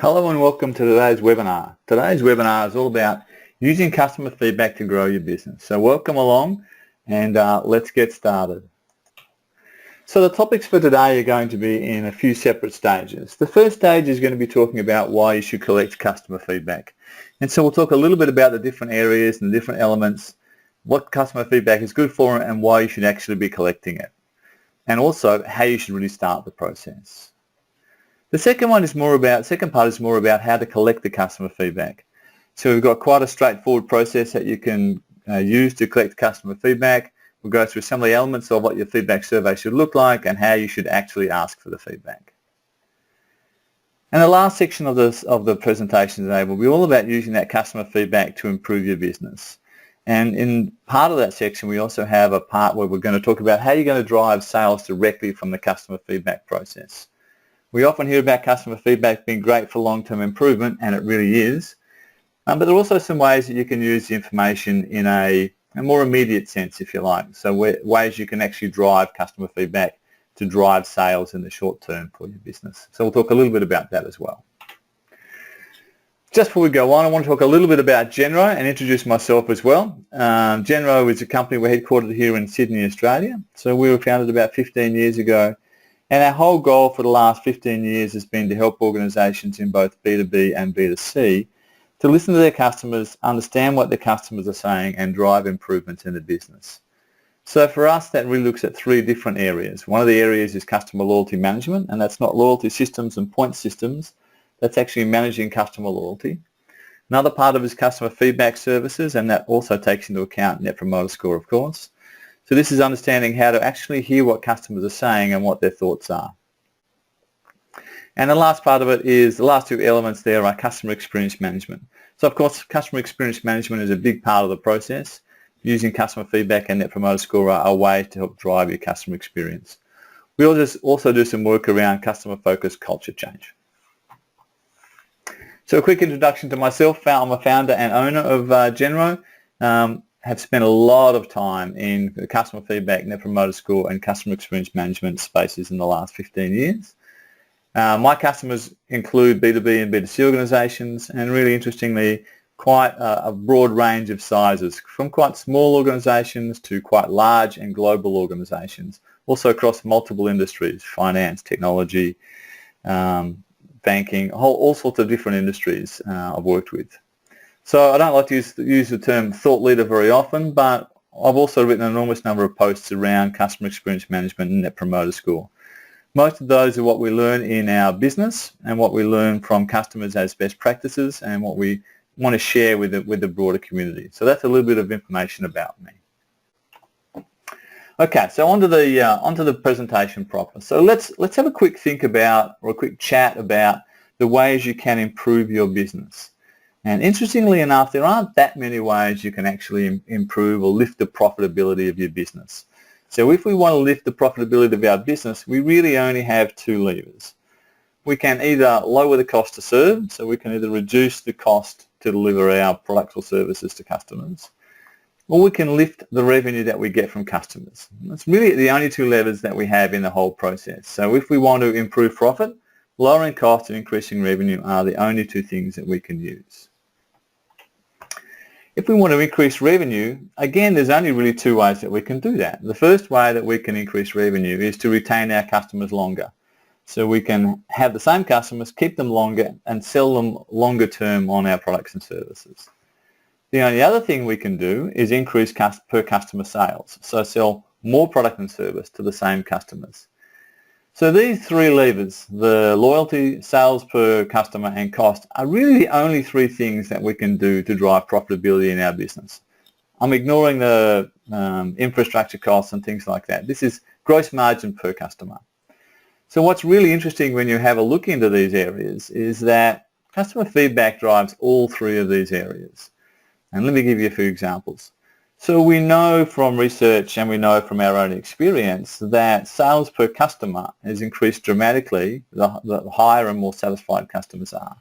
Hello and welcome to today's webinar. Today's webinar is all about using customer feedback to grow your business. So welcome along and let's get started. So the topics for today are going to be in a few separate stages. The first stage is going to be talking about why you should collect customer feedback. And so we'll talk a little bit about the different areas and the different elements, what customer feedback is good for and why you should actually be collecting it. And also how you should really start the process. The second part is more about how to collect the customer feedback. So we've got quite a straightforward process that you can use to collect customer feedback. We'll go through some of the elements of what your feedback survey should look like and how you should actually ask for the feedback. And the last section of the presentation today will be all about using that customer feedback to improve your business. And in part of that section, we also have a part where we're going to talk about how you're going to drive sales directly from the customer feedback process. We often hear about customer feedback being great for long-term improvement, and it really is. But there are also some ways that you can use the information in a more immediate sense, if you like. So ways you can actually drive customer feedback to drive sales in the short term for your business. So we'll talk a little bit about that as well. Just before we go on, I want to talk a little bit about Genro and introduce myself as well. Genro is a company we're headquartered here in Sydney, Australia. So we were founded about 15 years ago. And our whole goal for the last 15 years has been to help organisations in both B2B and B2C to listen to their customers, understand what their customers are saying and drive improvements in the business. So for us, that really looks at three different areas. One of the areas is customer loyalty management, and that's not loyalty systems and point systems. That's actually managing customer loyalty. Another part of it is customer feedback services, and that also takes into account Net Promoter Score, of course. So this is understanding how to actually hear what customers are saying and what their thoughts are. And the last part of it is, the last two elements there are customer experience management. So of course, customer experience management is a big part of the process. Using customer feedback and Net Promoter Score are a way to help drive your customer experience. We also do some work around customer-focused culture change. So a quick introduction to myself. I'm a founder and owner of Genro. Have spent a lot of time in the customer feedback, Net Promoter Score and customer experience management spaces in the last 15 years. My customers include B2B and B2C organisations, and really interestingly quite a broad range of sizes, from quite small organisations to quite large and global organisations, also across multiple industries, finance, technology, banking, all sorts of different industries I've worked with. So I don't like to use the term thought leader very often, but I've also written an enormous number of posts around customer experience management and Net Promoter Score. Most of those are what we learn in our business and what we learn from customers as best practices and what we want to share with the broader community. So that's a little bit of information about me. Okay, so onto the presentation proper. So let's have a quick think about, or a quick chat about, the ways you can improve your business. And interestingly enough, there aren't that many ways you can actually improve or lift the profitability of your business. So if we want to lift the profitability of our business, we really only have two levers. We can either lower the cost to serve, so we can either reduce the cost to deliver our products or services to customers, or we can lift the revenue that we get from customers. That's really the only two levers that we have in the whole process. So if we want to improve profit, lowering cost and increasing revenue are the only two things that we can use. If we want to increase revenue, again, there's only really two ways that we can do that. The first way that we can increase revenue is to retain our customers longer. So we can have the same customers, keep them longer, and sell them longer term on our products and services. The only other thing we can do is increase per customer sales, so sell more product and service to the same customers. So these three levers, the loyalty, sales per customer and cost, are really the only three things that we can do to drive profitability in our business. I'm ignoring the infrastructure costs and things like that. This is gross margin per customer. So what's really interesting when you have a look into these areas is that customer feedback drives all three of these areas. And let me give you a few examples. So we know from research and we know from our own experience that sales per customer has increased dramatically the higher and more satisfied customers are.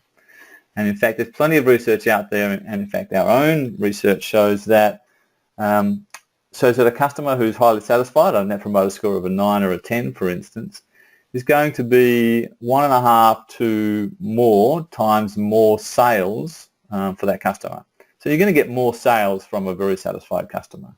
And in fact, there's plenty of research out there, and in fact our own research shows that a customer who's highly satisfied, a Net Promoter Score of a 9 or a 10 for instance, is going to be 1.5 to more times more sales for that customer. So you're going to get more sales from a very satisfied customer.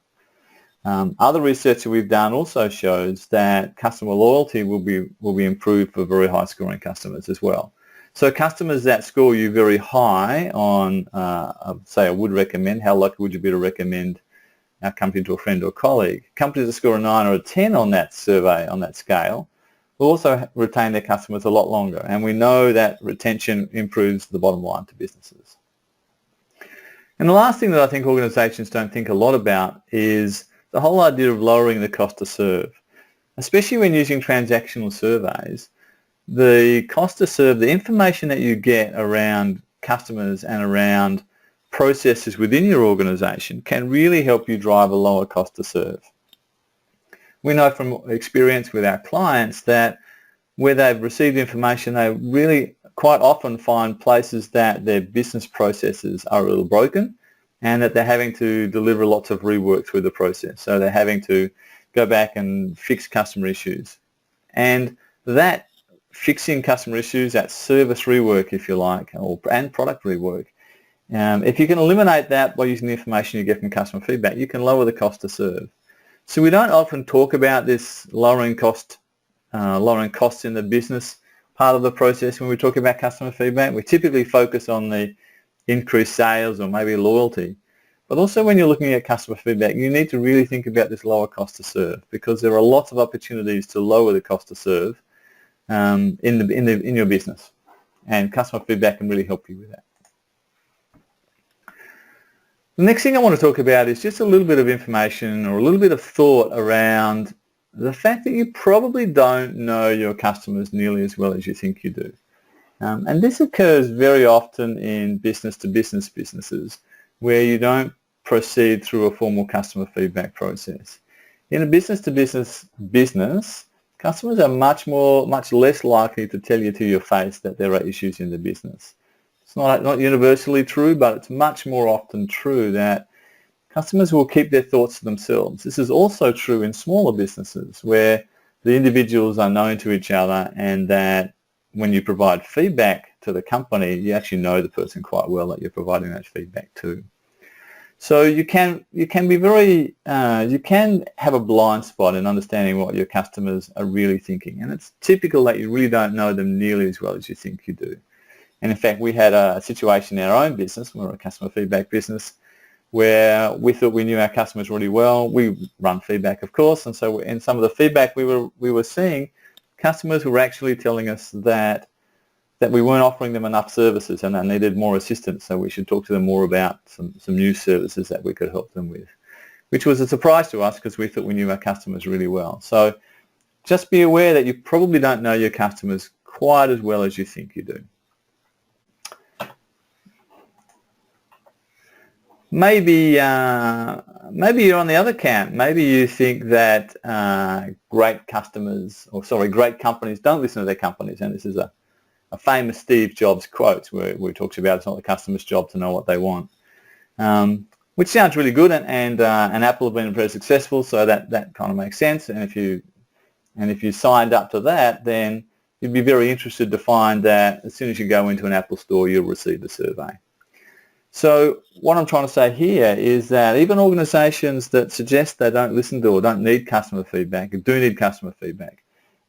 Other research that we've done also shows that customer loyalty will be improved for very high scoring customers as well. So customers that score you very high on, say, I would recommend, how likely would you be to recommend our company to a friend or colleague? Companies that score a 9 or a 10 on that survey, on that scale, will also retain their customers a lot longer. And we know that retention improves the bottom line to businesses. And the last thing that I think organisations don't think a lot about is the whole idea of lowering the cost to serve. Especially when using transactional surveys, the cost to serve, the information that you get around customers and around processes within your organisation can really help you drive a lower cost to serve. We know from experience with our clients that where they've received information, they really quite often find places that their business processes are a little broken and that they're having to deliver lots of rework through the process. So they're having to go back and fix customer issues. And that fixing customer issues, that service rework, if you like, and product rework, if you can eliminate that by using the information you get from customer feedback, you can lower the cost to serve. So we don't often talk about this lowering costs in the business part of the process when we talk about customer feedback. We typically focus on the increased sales or maybe loyalty. But also when you're looking at customer feedback, you need to really think about this lower cost to serve, because there are lots of opportunities to lower the cost to serve in your business. And customer feedback can really help you with that. The next thing I want to talk about is just a little bit of information or a little bit of thought around the fact that you probably don't know your customers nearly as well as you think you do. And this occurs very often in business-to-business businesses where you don't proceed through a formal customer feedback process. In a business-to-business business, customers are much less likely to tell you to your face that there are issues in the business. It's not universally true, but it's much more often true that customers will keep their thoughts to themselves. This is also true in smaller businesses where the individuals are known to each other, and that when you provide feedback to the company, you actually know the person quite well that you're providing that feedback to. So you can have a blind spot in understanding what your customers are really thinking, and it's typical that you really don't know them nearly as well as you think you do. And in fact, we had a situation in our own business, we're a customer feedback business, where we thought we knew our customers really well. We run feedback, of course, and so in some of the feedback we were seeing, customers were actually telling us that we weren't offering them enough services and they needed more assistance, so we should talk to them more about some new services that we could help them with, which was a surprise to us because we thought we knew our customers really well. So just be aware that you probably don't know your customers quite as well as you think you do. Maybe you're on the other camp. Maybe you think that great companies don't listen to their companies, and this is a famous Steve Jobs quote where he talks about it's not the customer's job to know what they want, which sounds really good, and Apple have been very successful, so that kind of makes sense. And if you signed up to that, then you'd be very interested to find that as soon as you go into an Apple store, you'll receive the survey. So what I'm trying to say here is that even organisations that suggest they don't listen to or don't need customer feedback, do need customer feedback,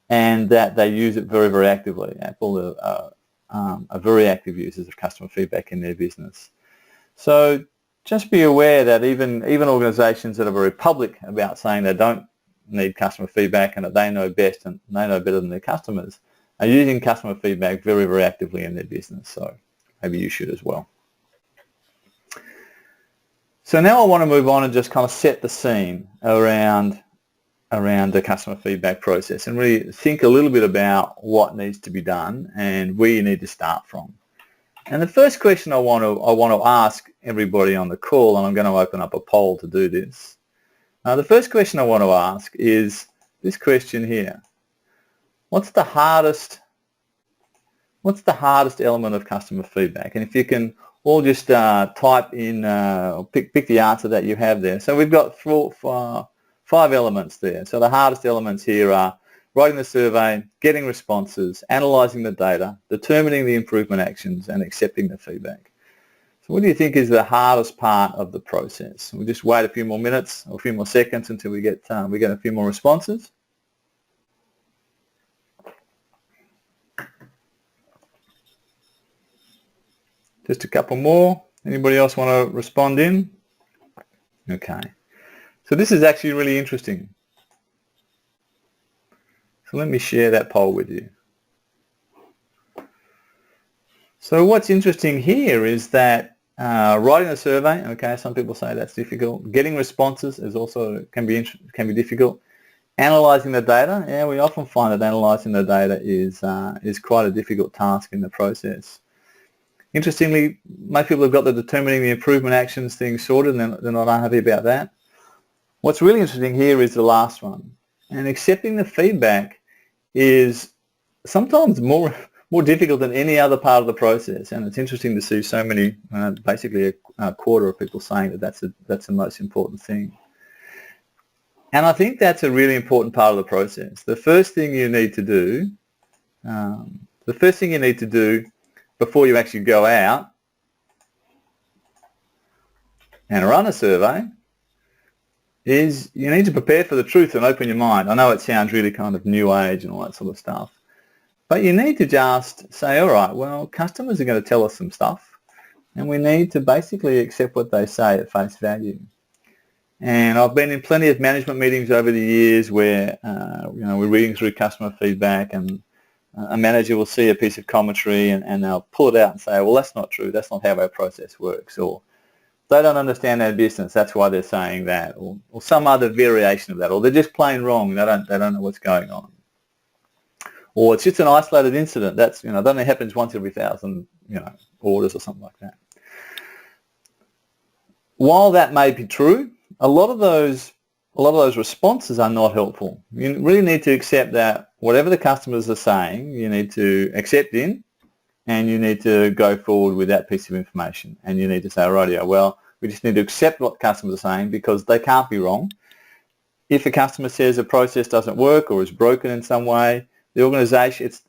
and that they use it very, very actively. Apple are very active users of customer feedback in their business. So just be aware that even organisations that are very public about saying they don't need customer feedback and that they know best and they know better than their customers are using customer feedback very, very actively in their business. So maybe you should as well. So now I want to move on and just kind of set the scene around the customer feedback process and really think a little bit about what needs to be done and where you need to start from. And the first question I want to ask everybody on the call, and I'm going to open up a poll to do this. The first question I want to ask is this question here. What's the hardest element of customer feedback? And if you can all just type in, pick the answer that you have there. So we've got 5 elements there. So the hardest elements here are writing the survey, getting responses, analysing the data, determining the improvement actions, and accepting the feedback. So what do you think is the hardest part of the process? We'll just wait a few more minutes or a few more seconds until we get a few more responses. Just a couple more. Anybody else want to respond in? Okay. So this is actually really interesting. So let me share that poll with you. So what's interesting here is that writing a survey, okay, some people say that's difficult. Getting responses is also can be difficult. Analysing the data, yeah, we often find that analysing the data is quite a difficult task in the process. Interestingly, most people have got the determining the improvement actions thing sorted and they're not unhappy about that. What's really interesting here is the last one. And accepting the feedback is sometimes more difficult than any other part of the process. And it's interesting to see so many, basically a quarter of people saying that that's the most important thing. And I think that's a really important part of the process. The first thing you need to do, before you actually go out and run a survey is you need to prepare for the truth and open your mind. I know it sounds really kind of new age and all that sort of stuff, but you need to just say, all right, well, customers are going to tell us some stuff and we need to basically accept what they say at face value. And I've been in plenty of management meetings over the years where we're reading through customer feedback and a manager will see a piece of commentary and they'll pull it out and say, well, that's not true. That's not how our process works. Or they don't understand our business. That's why they're saying that. Or some other variation of that. Or they're just plain wrong. They don't know what's going on. Or it's just an isolated incident. That's, that only happens once every 1,000, orders or something like that. While that may be true, a lot of those responses are not helpful. You really need to accept that whatever the customers are saying, you need to accept in and you need to go forward with that piece of information. And you need to say, rightio, well, we just need to accept what customers are saying because they can't be wrong. If a customer says a process doesn't work or is broken in some way, the organisation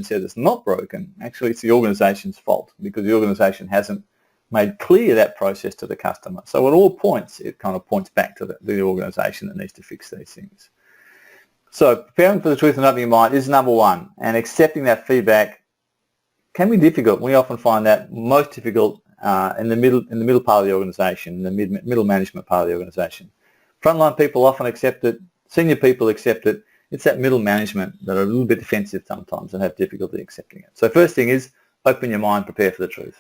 says it's not broken, actually it's the organisation's fault because the organisation hasn't made clear that process to the customer. So at all points, it kind of points back to the organisation that needs to fix these things. So preparing for the truth and opening your mind is number one, and accepting that feedback can be difficult. We often find that most difficult in the middle part of the organisation, the middle management part of the organisation. Frontline people often accept it, senior people accept it. It's that middle management that are a little bit defensive sometimes and have difficulty accepting it. So first thing is open your mind, prepare for the truth.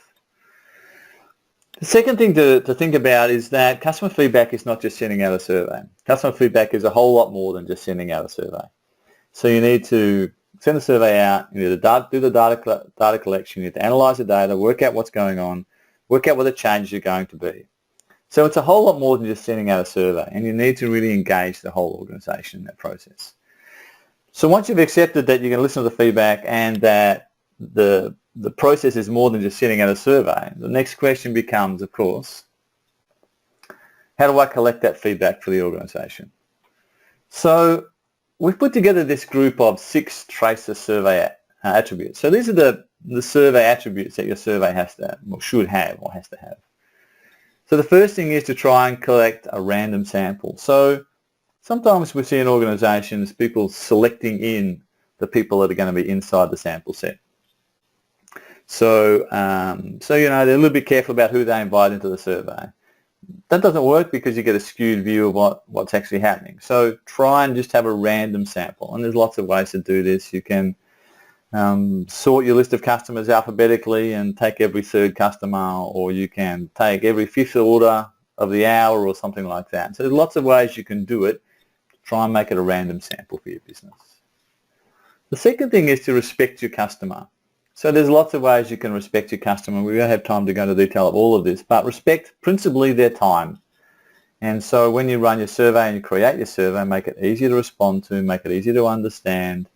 The second thing to think about is that customer feedback is not just sending out a survey. Customer feedback is a whole lot more than just sending out a survey. So you need to send the survey out, you need to do the data collection, you need to analyse the data, work out what's going on, work out what the changes are going to be. So it's a whole lot more than just sending out a survey, and you need to really engage the whole organisation in that process. So once you've accepted that you're going to listen to the feedback and that the process is more than just sending out a survey, the next question becomes, of course, how do I collect that feedback for the organisation? So we've put together this group of 6 Tracer survey attributes. So these are the survey attributes that your survey has to, or should have, or has to have. So the first thing is to try and collect a random sample. So sometimes we see in organisations people selecting in the people that are going to be inside the sample set. So, they're a little bit careful about who they invite into the survey. That doesn't work because you get a skewed view of what's actually happening. So try and just have a random sample. And there's lots of ways to do this. You can sort your list of customers alphabetically and take every 3rd customer, or you can take every 5th order of the hour or something like that. So there's lots of ways you can do it. Try and make it a random sample for your business. The second thing is to respect your customer. So there's lots of ways you can respect your customer. We don't have time to go into detail of all of this, but respect principally their time. And so when you run your survey and you create your survey, make it easier to respond to, make it easier to understand.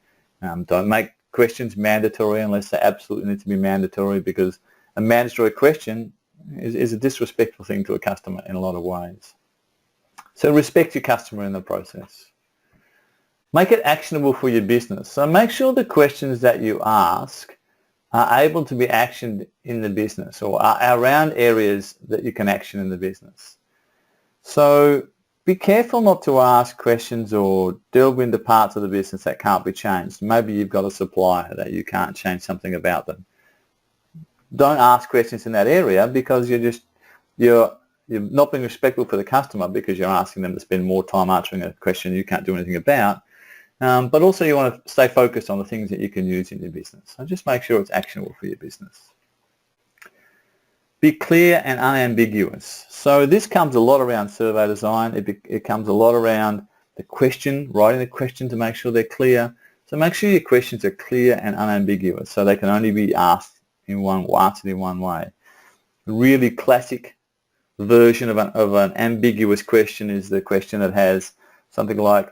Don't make questions mandatory unless they absolutely need to be mandatory, because a mandatory question is a disrespectful thing to a customer in a lot of ways. So respect your customer in the process. Make it actionable for your business. So make sure the questions that you ask are able to be actioned in the business or are around areas that you can action in the business. So be careful not to ask questions or delve into parts of the business that can't be changed. Maybe you've got a supplier that you can't change something about them. Don't ask questions in that area because you're not being respectful for the customer because you're asking them to spend more time answering a question you can't do anything about. But also you want to stay focused on the things that you can use in your business. So just make sure it's actionable for your business. Be clear and unambiguous. So this comes a lot around survey design. It comes a lot around the question, writing the question to make sure they're clear. So make sure your questions are clear and unambiguous so they can only be asked in one, answered in one way. A really classic version of an ambiguous question is the question that has something like,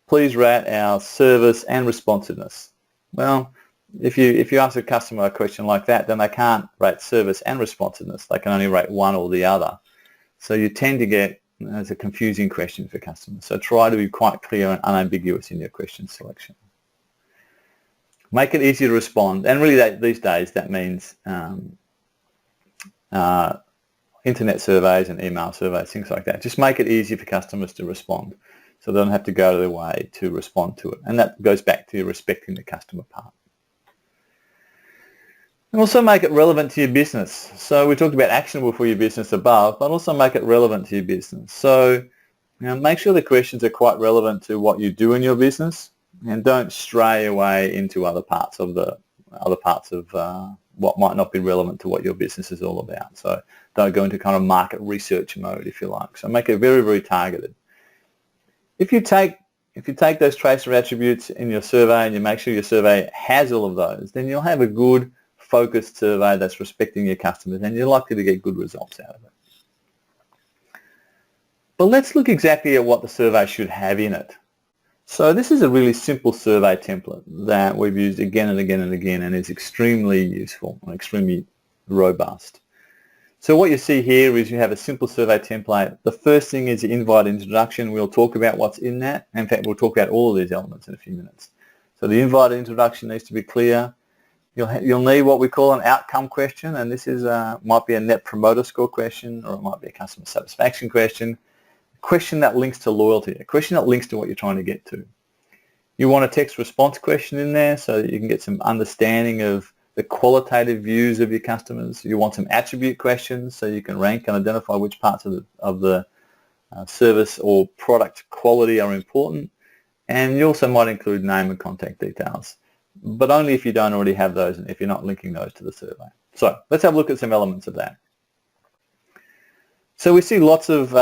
please rate our service and responsiveness. Well, if you ask a customer a question like that, then they can't rate service and responsiveness. They can only rate one or the other. So you tend to get it's a confusing question for customers. So try to be quite clear and unambiguous in your question selection. Make it easy to respond. And really these days that means internet surveys and email surveys, things like that. Just make it easy for customers to respond so they don't have to go to their way to respond to it. And that goes back to respecting the customer part. And also make it relevant to your business. So we talked about actionable for your business above, but also make it relevant to your business. So make sure the questions are quite relevant to what you do in your business, and don't stray away into other parts of what might not be relevant to what your business is all about. So don't go into kind of market research mode, if you like. So make it very, very targeted. If you take those tracer attributes in your survey and you make sure your survey has all of those, then you'll have a good focused survey that's respecting your customers, and you're likely to get good results out of it. But let's look exactly at what the survey should have in it. So this is a really simple survey template that we've used again and again and again, and is extremely useful and extremely robust. So what you see here is you have a simple survey template. The first thing is the invite introduction. We'll talk about what's in that. In fact, we'll talk about all of these elements in a few minutes. So the invite introduction needs to be clear. You'll need what we call an outcome question, and this is might be a net promoter score question, or it might be a customer satisfaction question. A question that links to loyalty, a question that links to what you're trying to get to. You want a text response question in there so that you can get some understanding of the qualitative views of your customers. You want some attribute questions so you can rank and identify which parts of the service or product quality are important. And you also might include name and contact details, but only if you don't already have those and if you're not linking those to the survey. So let's have a look at some elements of that. So we see lots of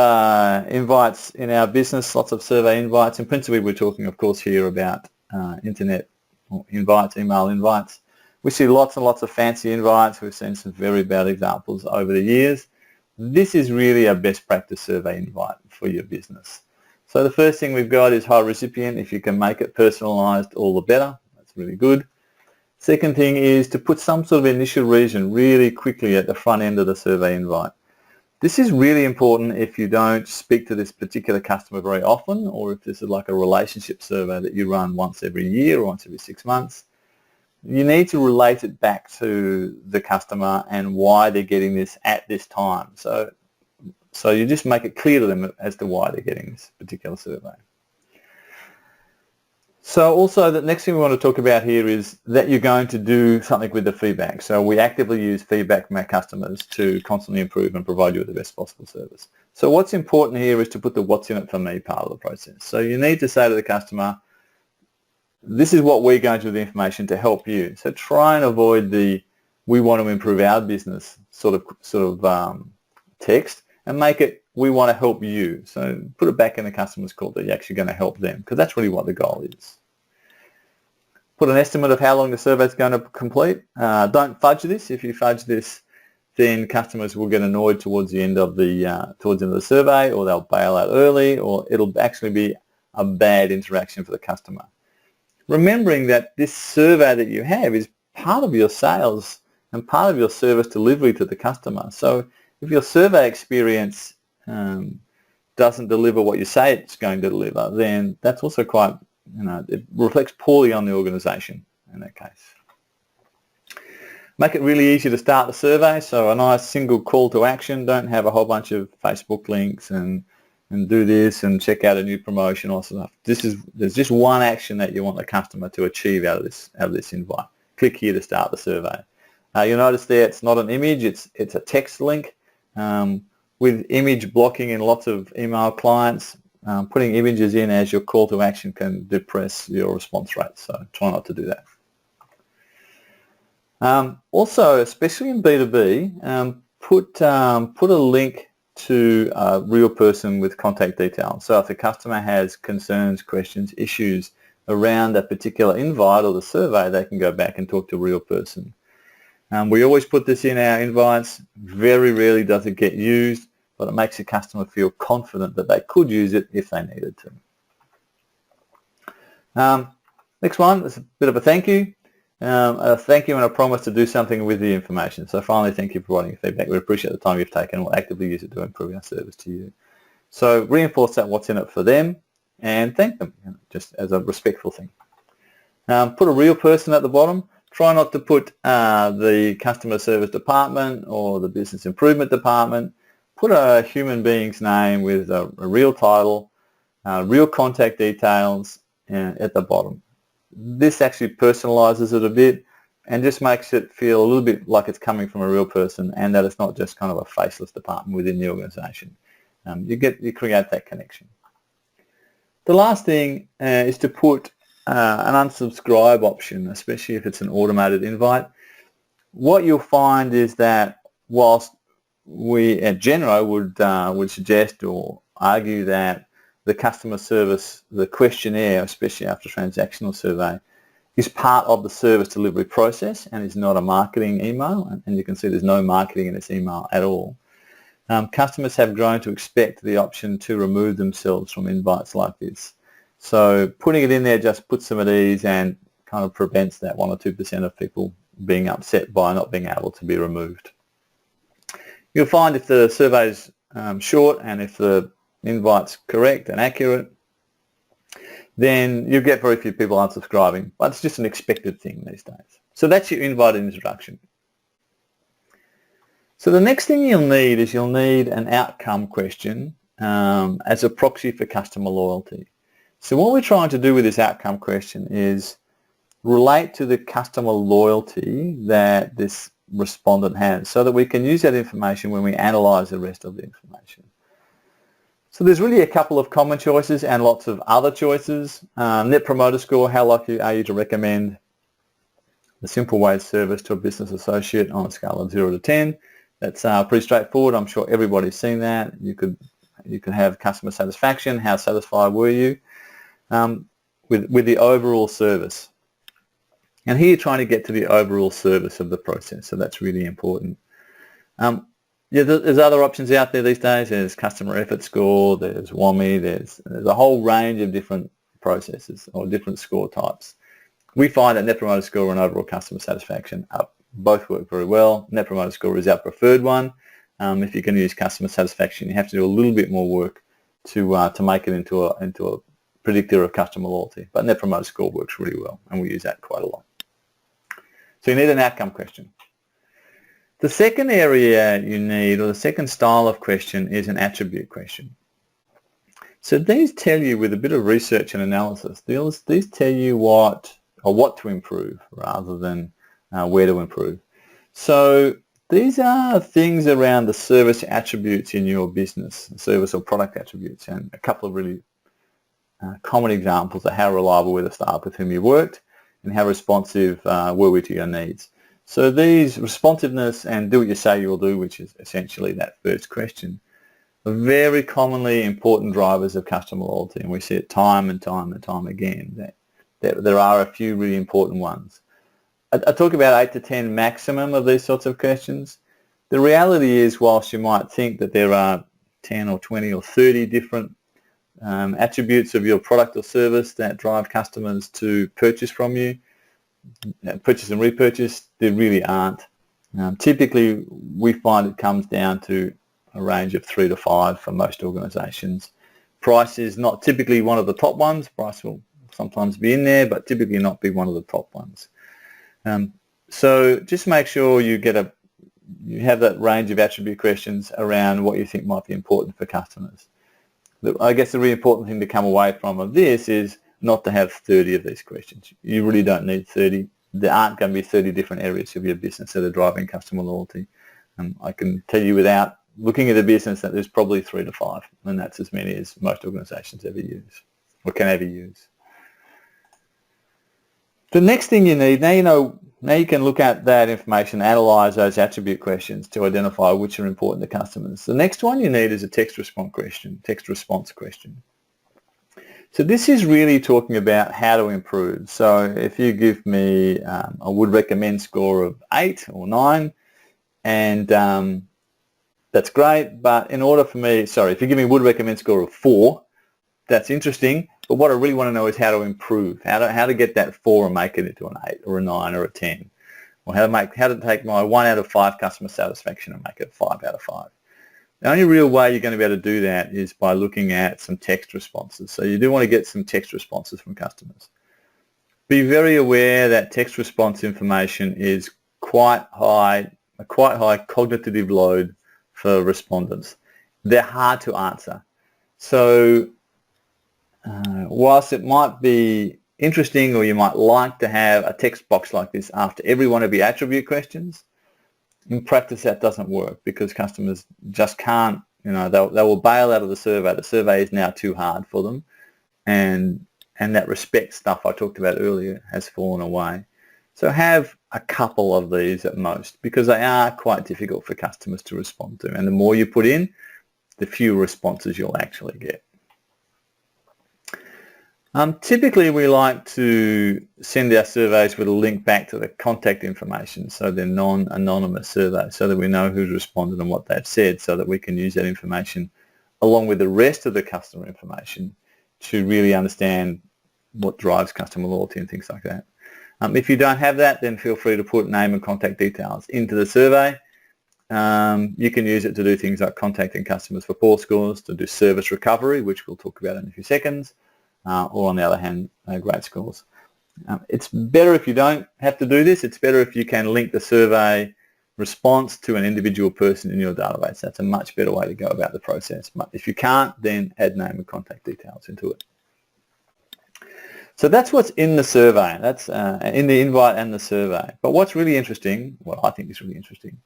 invites in our business, lots of survey invites, and principally we're talking, of course, here about internet invites, email invites. We see lots and lots of fancy invites. We've seen some very bad examples over the years. This is really a best practice survey invite for your business. So the first thing we've got is high recipient. If you can make it personalized, all the better. That's really good. Second thing is to put some sort of initial reason really quickly at the front end of the survey invite. This is really important if you don't speak to this particular customer very often, or if this is like a relationship survey that you run once every year or once every 6 months. You need to relate it back to the customer and why they're getting this at this time. So you just make it clear to them as to why they're getting this particular survey. So also the next thing we want to talk about here is that you're going to do something with the feedback. So we actively use feedback from our customers to constantly improve and provide you with the best possible service. So what's important here is to put the what's in it for me part of the process. So you need to say to the customer, this is what we're going to do with the information to help you. So try and avoid the we want to improve our business sort of text, and make it we want to help you. So put it back in the customer's court that you're actually going to help them, because that's really what the goal is. Put an estimate of how long the survey is going to complete. Don't fudge this. If you fudge this, then customers will get annoyed towards the end of the survey, or they'll bail out early, or it'll actually be a bad interaction for the customer. Remembering that this survey that you have is part of your sales and part of your service delivery to the customer. So if your survey experience doesn't deliver what you say it's going to deliver, then that's also quite, it reflects poorly on the organisation in that case. Make it really easy to start the survey, so a nice single call to action. Don't have a whole bunch of Facebook links and do this and check out a new promotion or stuff. There's just one action that you want the customer to achieve out of this invite. Click here to start the survey. You'll notice there it's not an image, it's a text link. With image blocking in lots of email clients, putting images in as your call to action can depress your response rate, so try not to do that. Also, especially in B2B, put a link to a real person with contact details. So if the customer has concerns, questions, issues around a particular invite or the survey, they can go back and talk to a real person. We always put this in our invites. Very rarely does it get used, but it makes the customer feel confident that they could use it if they needed to. Next one is a bit of a thank you. A thank you and a promise to do something with the information. So finally, thank you for providing your feedback. We appreciate the time you've taken. We'll actively use it to improve our service to you. So reinforce that what's in it for them and thank them, just as a respectful thing. Put a real person at the bottom. Try not to put the customer service department or the business improvement department. Put a human being's name with a real title, real contact details at the bottom. This actually personalizes it a bit and just makes it feel a little bit like it's coming from a real person and that it's not just kind of a faceless department within the organization. You create that connection. The last thing is to put an unsubscribe option, especially if it's an automated invite. What you'll find is that whilst we at Genro would suggest or argue that the customer service, the questionnaire, especially after transactional survey, is part of the service delivery process and is not a marketing email. And you can see there's no marketing in this email at all. Customers have grown to expect the option to remove themselves from invites like this. So putting it in there just puts them at ease and kind of prevents that 1 or 2% of people being upset by not being able to be removed. You'll find if the survey's short and if the invite's correct and accurate, then you get very few people unsubscribing, but it's just an expected thing these days. So that's your invite introduction. So the next thing you'll need an outcome question as a proxy for customer loyalty. So what we're trying to do with this outcome question is relate to the customer loyalty that this respondent has so that we can use that information when we analyse the rest of the information. So there's really a couple of common choices and lots of other choices. Net Promoter Score, how likely are you to recommend the Simple Ways service to a business associate on a scale of 0 to 10? That's pretty straightforward. I'm sure everybody's seen that. You could have customer satisfaction. How satisfied were you with the overall service? And here you're trying to get to the overall service of the process, so that's really important. Yeah, there's other options out there these days. There's Customer Effort Score, there's WOMI, there's a whole range of different processes or different score types. We find that Net Promoter Score and overall customer satisfaction both work very well. Net Promoter Score is our preferred one. If you're going to use customer satisfaction, you have to do a little bit more work to make it into a predictor of customer loyalty. But Net Promoter Score works really well, and we use that quite a lot. So you need an outcome question. The second area you need, or the second style of question, is an attribute question. So these tell you, with a bit of research and analysis, these tell you what to improve rather than where to improve. So these are things around the service attributes in your business, service or product attributes, and a couple of really common examples are how reliable were the staff with whom you worked and how responsive were we to your needs. So these, responsiveness and do what you say you will do, which is essentially that first question, are very commonly important drivers of customer loyalty, and we see it time and time and time again that there are a few really important ones. I talk about 8 to 10 maximum of these sorts of questions. The reality is, whilst you might think that there are 10 or 20 or 30 different attributes of your product or service that drive customers to purchase from you, purchase and repurchase, there really aren't. Typically, we find it comes down to a range of 3 to 5 for most organisations. Price is not typically one of the top ones. Price will sometimes be in there, but typically not be one of the top ones. So just make sure you have that range of attribute questions around what you think might be important for customers. I guess the really important thing to come away from of this is not to have 30 of these questions. You really don't need 30. There aren't going to be 30 different areas of your business that are driving customer loyalty. I can tell you without looking at the business that there's probably 3 to 5, and that's as many as most organisations ever use or can ever use. The next thing you need, now you can look at that information, analyse those attribute questions to identify which are important to customers. The next one you need is a text response question. So this is really talking about how to improve. So if you give me a would recommend score of 8 or 9, and that's great, but in order for me, if you give me a would recommend score of 4, that's interesting, but what I really want to know is how to improve, how to get that 4 and make it into an 8 or a 9 or a 10, or how to take my 1 out of 5 customer satisfaction and make it 5 out of 5. The only real way you're going to be able to do that is by looking at some text responses. So you do want to get some text responses from customers. Be very aware that text response information is a quite high cognitive load for respondents. They're hard to answer. So whilst it might be interesting, or you might like to have a text box like this after every one of your attribute questions, in practice that doesn't work because customers just can't, they will bail out of the survey. The survey is now too hard for them, and that respect stuff I talked about earlier has fallen away. So have a couple of these at most, because they are quite difficult for customers to respond to, and the more you put in, the fewer responses you'll actually get. Typically we like to send our surveys with a link back to the contact information, so they're non-anonymous surveys, so that we know who's responded and what they've said, so that we can use that information along with the rest of the customer information to really understand what drives customer loyalty and things like that. If you don't have that, then feel free to put name and contact details into the survey. You can use it to do things like contacting customers for poor scores, to do service recovery, which we'll talk about in a few seconds, or on the other hand, great scores. It's better if you don't have to do this. It's better if you can link the survey response to an individual person in your database. That's a much better way to go about the process. But if you can't, then add name and contact details into it. So that's what's in the survey. That's in the invite and the survey. But what's really interesting, what I think is really interesting,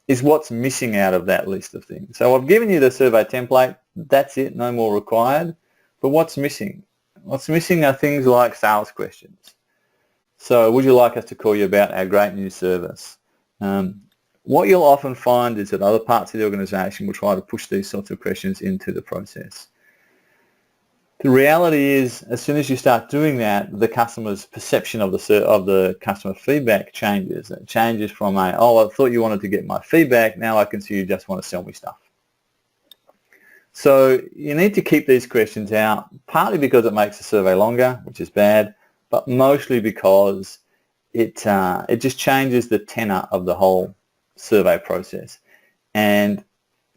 is what's missing out of that list of things. So I've given you the survey template. That's it, no more required. But what's missing? What's missing are things like sales questions. So would you like us to call you about our great new service? What you'll often find is that other parts of the organisation will try to push these sorts of questions into the process. The reality is, as soon as you start doing that, the customer's perception of the customer feedback changes. It changes from I thought you wanted to get my feedback, now I can see you just want to sell me stuff. So you need to keep these questions out, partly because it makes the survey longer, which is bad, but mostly because it just changes the tenor of the whole survey process. And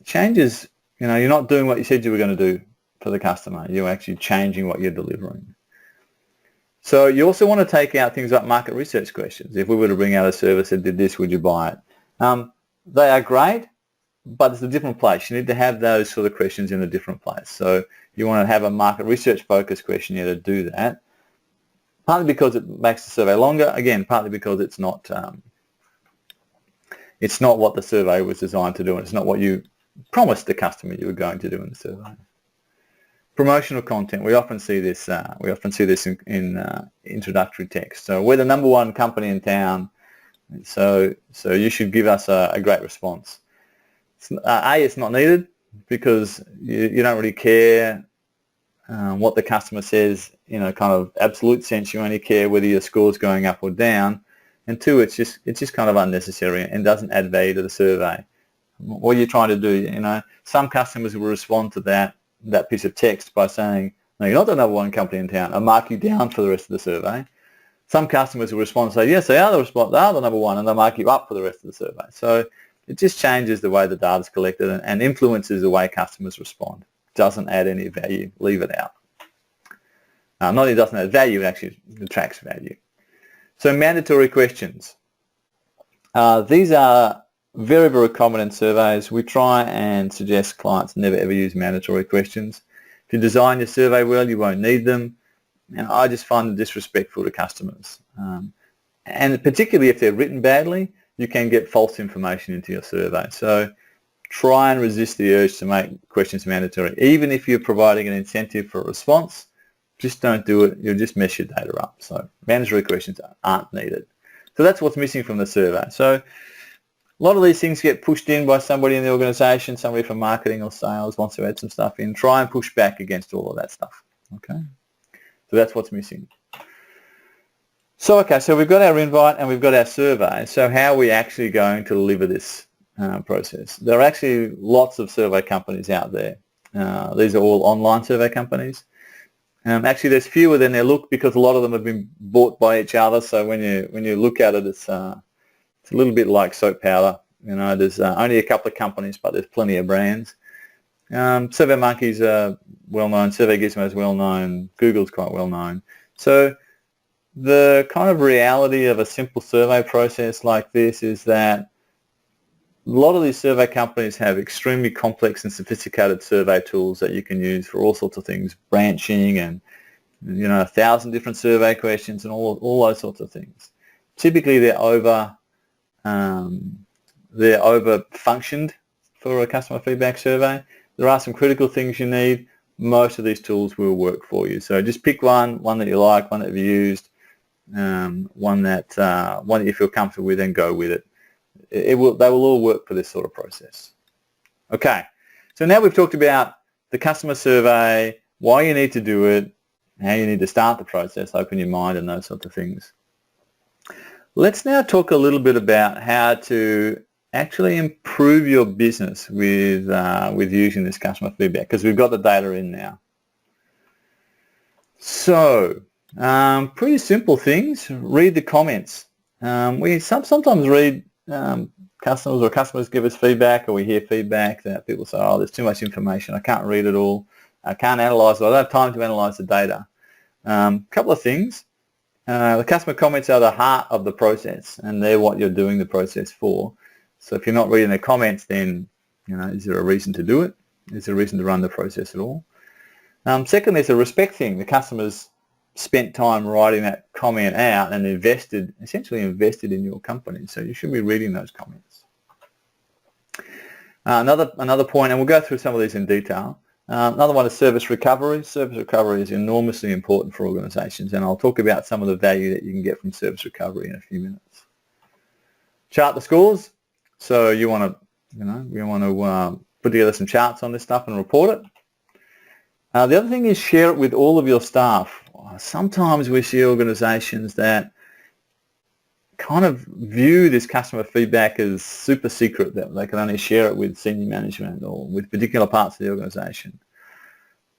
changes, you're not doing what you said you were going to do for the customer. You're actually changing what you're delivering. So you also want to take out things like market research questions. If we were to bring out a service that did this, would you buy it? They are great, but it's a different place. You need to have those sort of questions in a different place. So you want to have a market research focused questionnaire to do that, partly because it makes the survey longer, again, partly because it's not what the survey was designed to do, and it's not what you promised the customer you were going to do in the survey. Promotional content. We often see this. In introductory text. So we're the #1 company in town. So you should give us a great response. It's not needed because you don't really care what the customer says in a kind of absolute sense. You only care whether your score's going up or down. And 2, it's just kind of unnecessary and doesn't add value to the survey. What are you trying to do? Some customers will respond to that piece of text by saying, no, you're not the #1 company in town. I'll mark you down for the rest of the survey. Some customers will respond and say, yes, they are the #1, and they'll mark you up for the rest of the survey. So It just changes the way the data is collected and influences the way customers respond. Doesn't add any value. Leave it out. Not only doesn't add value, it actually attracts value. So mandatory questions. These are very, very common in surveys. We try and suggest clients never ever use mandatory questions. If you design your survey well, you won't need them. And I just find them disrespectful to customers. And particularly if they're written badly, you can get false information into your survey. So try and resist the urge to make questions mandatory. Even if you're providing an incentive for a response, just don't do it. You'll just mess your data up. So mandatory questions aren't needed. So that's what's missing from the survey. So a lot of these things get pushed in by somebody in the organisation, somebody from marketing or sales wants to add some stuff in. Try and push back against all of that stuff. Okay? So that's what's missing. So, okay, so we've got our invite and we've got our survey. So how are we actually going to deliver this process? There are actually lots of survey companies out there. These are all online survey companies. Actually, there's fewer than they look because a lot of them have been bought by each other. So when you look at it, it's a little bit like soap powder. You know, there's only a couple of companies, but there's plenty of brands. SurveyMonkey's well known. Survey Gizmo is well known. Google's quite well known. So the kind of reality of a simple survey process like this is that a lot of these survey companies have extremely complex and sophisticated survey tools that you can use for all sorts of things, branching and 1,000 different survey questions and all those sorts of things. Typically, they're over functioned for a customer feedback survey. There are some critical things you need. Most of these tools will work for you. So just pick one that you like, one that you've used, one that you feel comfortable with, and go with it. They will all work for this sort of process. Okay, so now we've talked about the customer survey, why you need to do it, how you need to start the process, open your mind, and those sorts of things. Let's now talk a little bit about how to actually improve your business with using this customer feedback, because we've got the data in now. So, pretty simple things. Read the comments. We sometimes read customers give us feedback, or we hear feedback that people say, oh, there's too much information, I can't read it all, I can't analyse it, I don't have time to analyse the data. Couple of things. The customer comments are the heart of the process, and they're what you're doing the process for. So if you're not reading the comments, then is there a reason to do it? Is there a reason to run the process at all? Secondly, it's a respect thing. The customers spent time writing that comment out and essentially invested in your company. So you should be reading those comments. Another point, and we'll go through some of these in detail. Another one is service recovery. Service recovery is enormously important for organisations, and I'll talk about some of the value that you can get from service recovery in a few minutes. Chart the scores. So you want to put together some charts on this stuff and report it. The other thing is share it with all of your staff. Sometimes we see organisations that kind of view this customer feedback as super secret, that they can only share it with senior management or with particular parts of the organisation.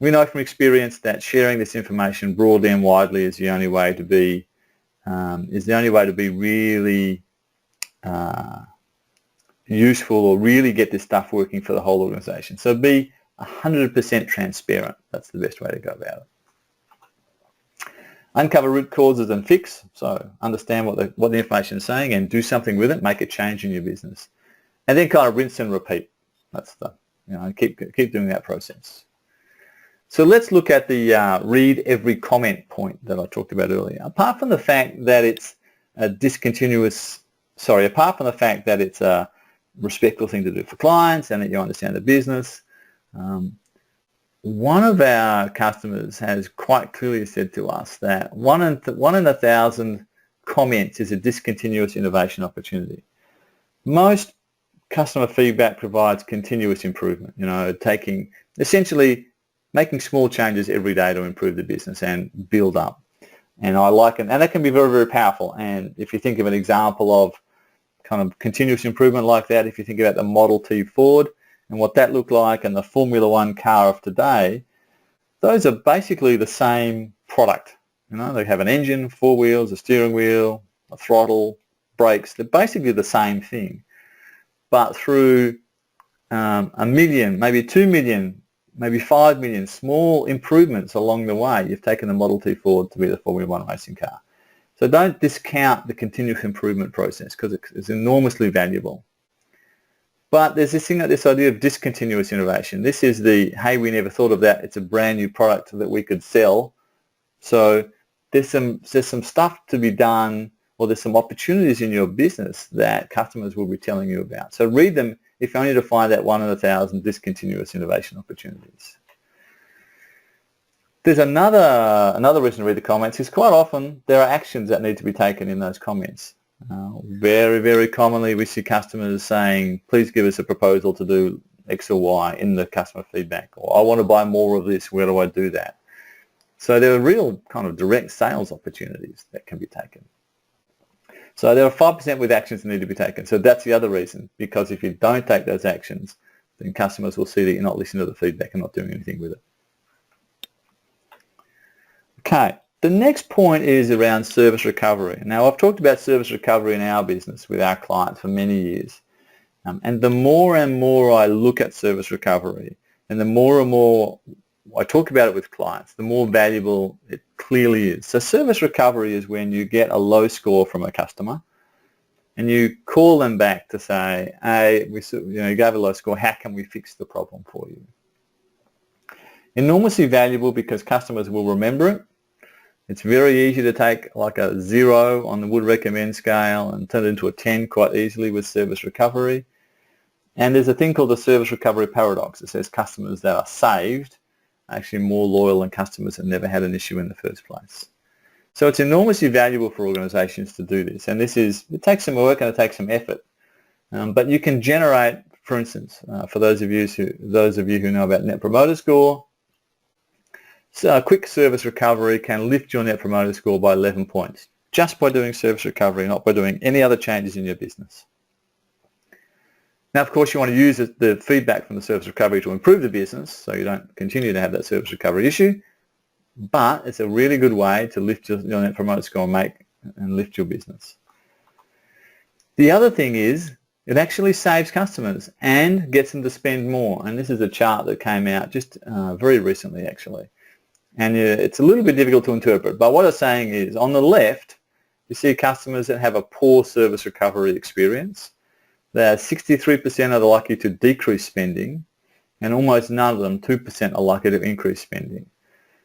We know from experience that sharing this information broadly and widely is the only way to be really useful, or really get this stuff working for the whole organisation. So be 100% transparent. That's the best way to go about it. Uncover root causes and fix. So understand what the information is saying and do something with it. Make a change in your business, and then kind of rinse and repeat. That's keep doing that process. So let's look at the read every comment point that I talked about earlier. Apart from the fact that it's a respectful thing to do for clients and that you understand the business, one of our customers has quite clearly said to us that one in 1,000 comments is a discontinuous innovation opportunity. Most customer feedback provides continuous improvement, essentially making small changes every day to improve the business and build up. And I like it, and that can be very, very powerful. And if you think of an example of kind of continuous improvement like that, if you think about the Model T Ford and what that looked like, and the Formula One car of today, those are basically the same product. They have an engine, 4 wheels, a steering wheel, a throttle, brakes. They're basically the same thing. but through a million, maybe 2 million, maybe 5 million small improvements along the way, you've taken the Model T forward to be the Formula One racing car. So don't discount the continuous improvement process because it's enormously valuable. But there's this idea of discontinuous innovation. This is the, hey, we never thought of that. It's a brand new product that we could sell. So there's some stuff to be done, or there's some opportunities in your business that customers will be telling you about. So read them if only to find that 1 in 1,000 discontinuous innovation opportunities. There's another reason to read the comments is quite often there are actions that need to be taken in those comments. Very, very commonly we see customers saying, please give us a proposal to do X or Y in the customer feedback, or I want to buy more of this, where do I do that? So there are real kind of direct sales opportunities that can be taken. So there are 5% with actions that need to be taken. So that's the other reason, because if you don't take those actions, then customers will see that you're not listening to the feedback and not doing anything with it. Okay, the next point is around service recovery. Now, I've talked about service recovery in our business with our clients for many years. And the more and more I look at service recovery, and the more and more I talk about it with clients, the more valuable it clearly is. So service recovery is when you get a low score from a customer and you call them back to say, hey, you gave a low score, how can we fix the problem for you? Enormously valuable because customers will remember it. It's very easy to take like a 0 on the would recommend scale and turn it into a 10 quite easily with service recovery. And there's a thing called the service recovery paradox. It says customers that are saved are actually more loyal than customers that never had an issue in the first place. So it's enormously valuable for organizations to do this. And it takes some work and it takes some effort. But you can generate, for instance, for those of you who know about Net Promoter Score, so a quick service recovery can lift your Net Promoter Score by 11 points just by doing service recovery, not by doing any other changes in your business. Now, of course, you want to use the feedback from the service recovery to improve the business so you don't continue to have that service recovery issue, but it's a really good way to lift your Net Promoter Score and lift your business. The other thing is it actually saves customers and gets them to spend more. And this is a chart that came out just very recently, actually. And it's a little bit difficult to interpret, but what it's saying is on the left, you see customers that have a poor service recovery experience. They're 63% are likely to decrease spending, and almost none of them, 2%, are likely to increase spending.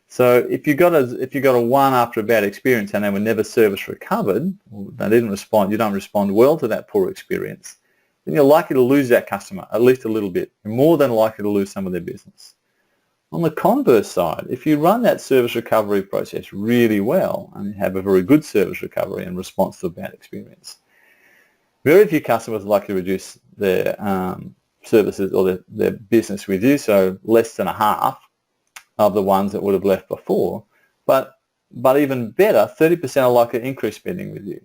So if you got a 1 after a bad experience and they were never service recovered, or they didn't respond, you don't respond well to that poor experience, then you're likely to lose that customer at least a little bit. You're more than likely to lose some of their business. On the converse side, if you run that service recovery process really well and you have a very good service recovery in response to a bad experience, very few customers are likely to reduce their services or their business with you, so less than a half of the ones that would have left before. But even better, 30% are likely to increase spending with you.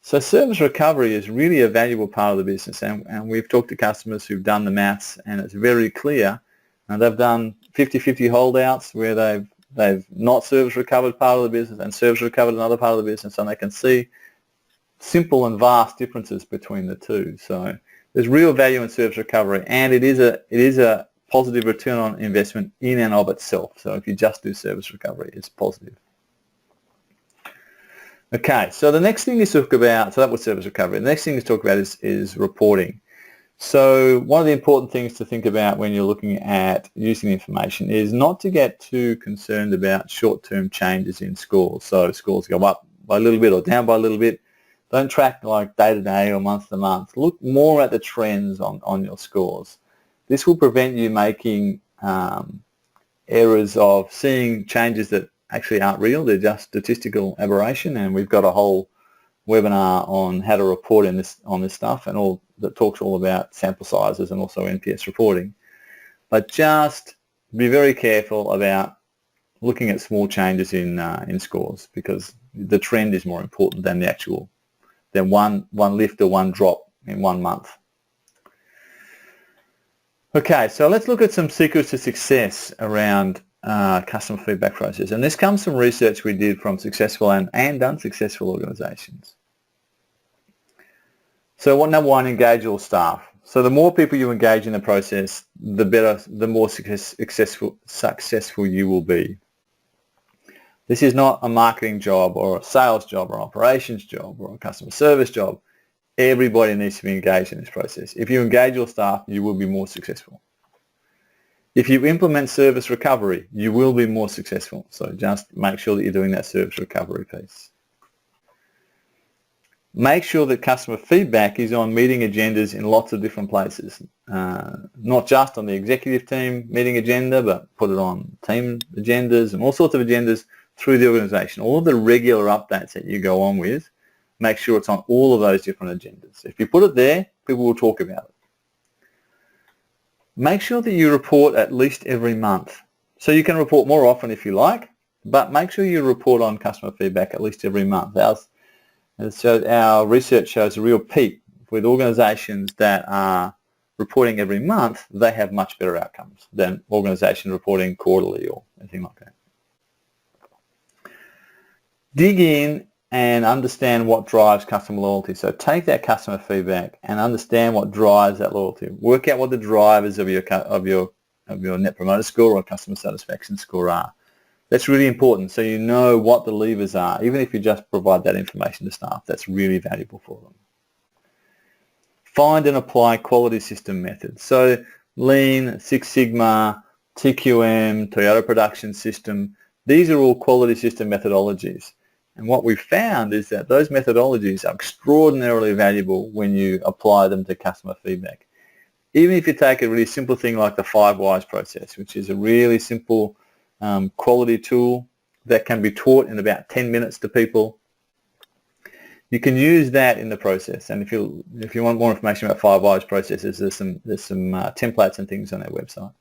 So service recovery is really a valuable part of the business, and we've talked to customers who've done the maths, and it's very clear. And they've done 50-50 holdouts where they've not service recovered part of the business and service recovered another part of the business, and they can see simple and vast differences between the two. So there's real value in service recovery, and it is a positive return on investment in and of itself. So if you just do service recovery, it's positive. Okay, so the next thing to talk about, so that was service recovery. The next thing to talk about is reporting. So one of the important things to think about when you're looking at using information is not to get too concerned about short-term changes in scores. So scores go up by a little bit or down by a little bit. Don't track like day-to-day or month-to-month. Look more at the trends on your scores. This will prevent you making errors of seeing changes that actually aren't real. They're just statistical aberration, and we've got a whole webinar on how to report on this stuff, and all that talks all about sample sizes and also NPS reporting. But just be very careful about looking at small changes in scores, because the trend is more important than one lift or one drop in 1 month. Okay, so let's look at some secrets to success around customer feedback process. And this comes from research we did from successful and unsuccessful organizations. So number one, engage all staff. So the more people you engage in the process, the better, the more successful you will be. This is not a marketing job or a sales job or an operations job or a customer service job. Everybody needs to be engaged in this process. If you engage your staff, you will be more successful. If you implement service recovery, you will be more successful. So just make sure that you're doing that service recovery piece. Make sure that customer feedback is on meeting agendas in lots of different places, not just on the executive team meeting agenda, but put it on team agendas and all sorts of agendas through the organisation. All of the regular updates that you go on with, make sure it's on all of those different agendas. If you put it there, people will talk about it. Make sure that you report at least every month. So you can report more often if you like, but make sure you report on customer feedback at least every month. Our research shows a real peak with organisations that are reporting every month. They have much better outcomes than organisations reporting quarterly or anything like that. Dig in and understand what drives customer loyalty. So take that customer feedback and understand what drives that loyalty. Work out what the drivers of your Net Promoter Score or customer satisfaction score are. That's really important, so you know what the levers are. Even if you just provide that information to staff, that's really valuable for them. Find and apply quality system methods. So Lean, Six Sigma, TQM, Toyota Production System, these are all quality system methodologies. And what we've found is that those methodologies are extraordinarily valuable when you apply them to customer feedback. Even if you take a really simple thing like the 5 Whys process, which is a really simple quality tool that can be taught in about 10 minutes to people, you can use that in the process. And if you want more information about 5 Whys processes, there's some templates and things on their website.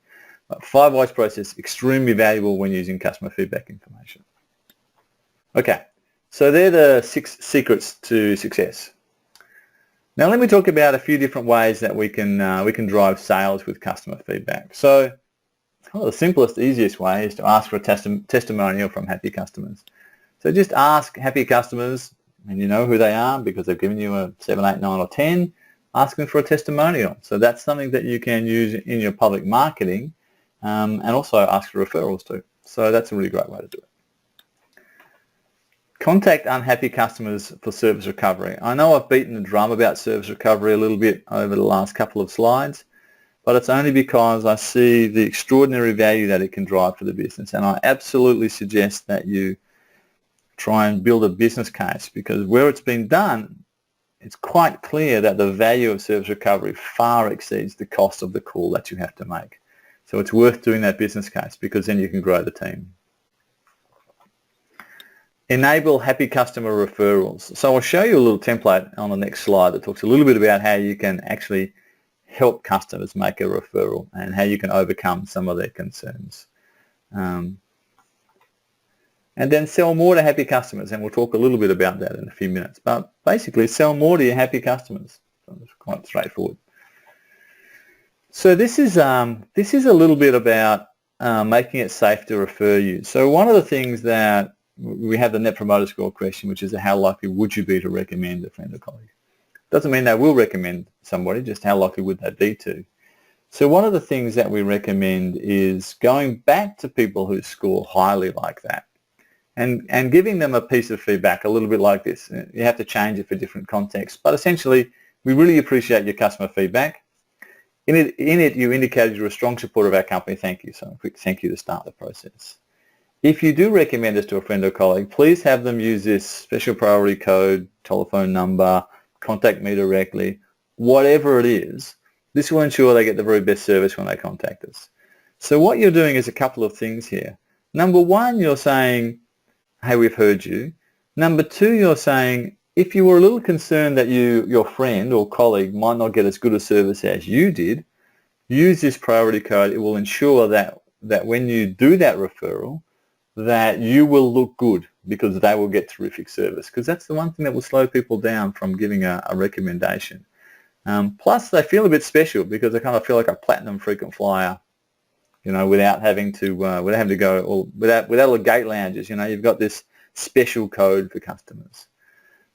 But 5 Whys process, extremely valuable when using customer feedback information. Okay, so they're the 6 secrets to success. Now let me talk about a few different ways that we can drive sales with customer feedback. So the simplest, easiest way is to ask for a testimonial from happy customers. So just ask happy customers, and you know who they are because they've given you a 7, 8, 9 or 10, ask them for a testimonial. So that's something that you can use in your public marketing and also ask for referrals too. So that's a really great way to do it. Contact unhappy customers for service recovery. I know I've beaten the drum about service recovery a little bit over the last couple of slides, but it's only because I see the extraordinary value that it can drive for the business, and I absolutely suggest that you try and build a business case, because where it's been done, it's quite clear that the value of service recovery far exceeds the cost of the call that you have to make. So it's worth doing that business case, because then you can grow the team. Enable happy customer referrals. So I'll show you a little template on the next slide that talks a little bit about how you can actually help customers make a referral and how you can overcome some of their concerns. And then sell more to happy customers, and we'll talk a little bit about that in a few minutes. But basically, sell more to your happy customers. So it's quite straightforward. So this is a little bit about making it safe to refer you. So one of the things that we have the Net Promoter Score question, which is how likely would you be to recommend a friend or colleague? Doesn't mean they will recommend somebody, just how likely would they be to. So one of the things that we recommend is going back to people who score highly like that and giving them a piece of feedback a little bit like this. You have to change it for different contexts, but essentially we really appreciate your customer feedback. In it you indicated you're a strong supporter of our company. Thank you. So a quick thank you to start the process. If you do recommend us to a friend or colleague, please have them use this special priority code, telephone number, contact me directly, whatever it is. This will ensure they get the very best service when they contact us. So what you're doing is a couple of things here. Number one, you're saying, hey, we've heard you. Number two, you're saying, if you were a little concerned that your friend or colleague might not get as good a service as you did, use this priority code. It will ensure that when you do that referral, that you will look good because they will get terrific service. Because that's the one thing that will slow people down from giving a recommendation. Plus, they feel a bit special because they kind of feel like a platinum frequent flyer, without having to go or without all the gate lounges. You've got this special code for customers.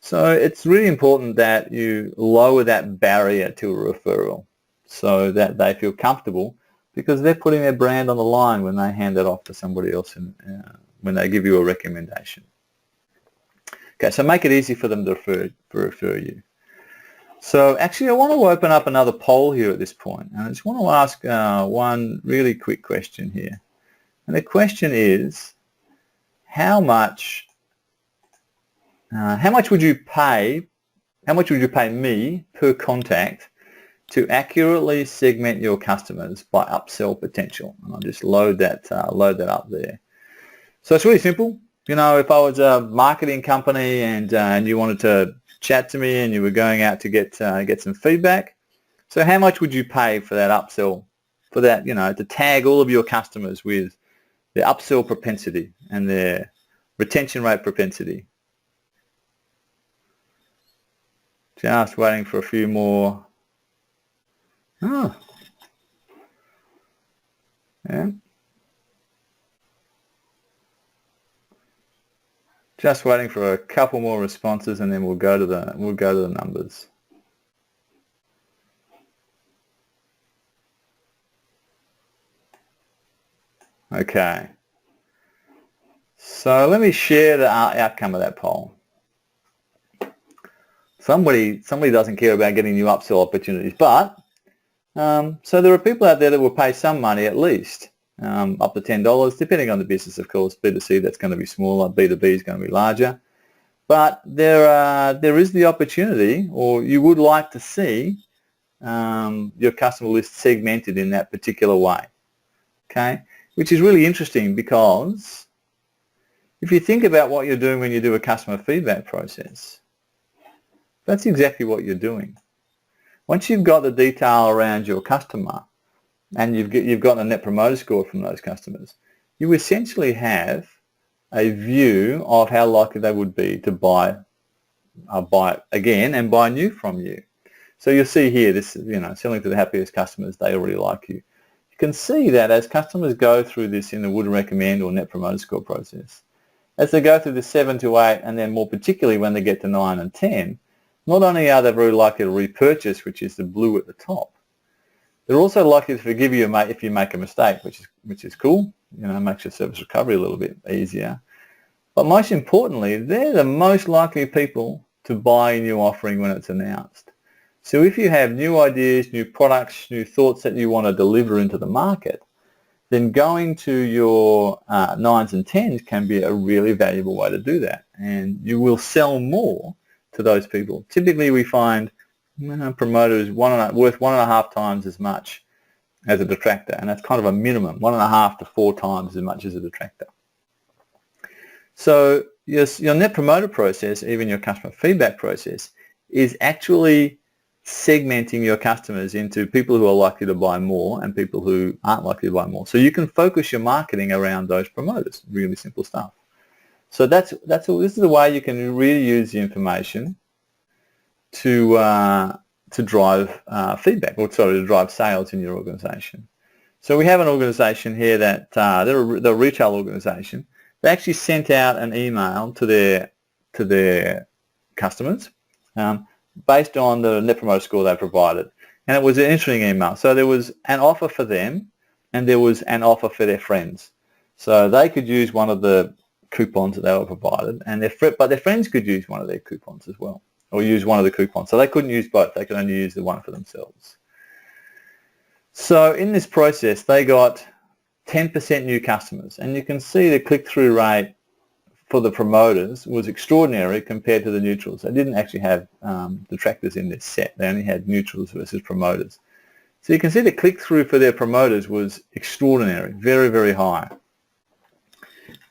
So it's really important that you lower that barrier to a referral. so that they feel comfortable, because they're putting their brand on the line when they hand it off to somebody else and when they give you a recommendation. Okay, so make it easy for them to refer you. So actually I want to open up another poll here at this point, and I just want to ask one really quick question here. And the question is, how much would you pay me per contact to accurately segment your customers by upsell potential? And I'll just load that up there. So it's really simple. You know, if I was a marketing company and you wanted to chat to me and you were going out to get some feedback, so how much would you pay for that upsell, for that, you know, to tag all of your customers with their upsell propensity and their retention rate propensity? Just waiting for a few more. Oh. Yeah. Just waiting for a couple more responses, and then we'll go to the numbers. Okay. So let me share the outcome of that poll. Somebody doesn't care about getting new upsell opportunities, but so there are people out there that will pay some money at least, up to $10, depending on the business, of course. B2C, that's going to be smaller. B2B is going to be larger. But there is the opportunity, or you would like to see your customer list segmented in that particular way, okay? Which is really interesting, because if you think about what you're doing when you do a customer feedback process, that's exactly what you're doing. Once you've got the detail around your customer and you've got a Net Promoter Score from those customers, you essentially have a view of how likely they would be to buy again and buy new from you. So you'll see here, this, you know, selling to the happiest customers, they already like you. You can see that as customers go through this in the would recommend or Net Promoter Score process, as they go through the 7 to 8, and then more particularly when they get to 9 and 10, not only are they very likely to repurchase, which is the blue at the top, they're also likely to forgive you if you make a mistake, which is cool. You know, makes your service recovery a little bit easier. But most importantly, they're the most likely people to buy a new offering when it's announced. So if you have new ideas, new products, new thoughts that you want to deliver into the market, then going to your 9s and 10s can be a really valuable way to do that. And you will sell more to those people. Typically we find promoters worth 1.5 times as much as a detractor, and that's kind of a minimum, 1.5 to 4 times as much as a detractor. So your Net Promoter process, even your customer feedback process, is actually segmenting your customers into people who are likely to buy more and people who aren't likely to buy more. So you can focus your marketing around those promoters. Really simple stuff. So this is the way you can really use the information to drive feedback, or to drive sales in your organization. So we have an organization here that they're a retail organization. They actually sent out an email to their customers based on the Net Promoter Score they provided, and it was an interesting email. So there was an offer for them, and there was an offer for their friends. So they could use one of the coupons that they were provided, and but their friends could use one of their coupons as well, or use one of the coupons. So they couldn't use both. They could only use the one for themselves. So in this process, they got 10% new customers, and you can see the click-through rate for the promoters was extraordinary compared to the neutrals. They didn't actually have detractors in this set. They only had neutrals versus promoters. So you can see the click-through for their promoters was extraordinary, very, very high.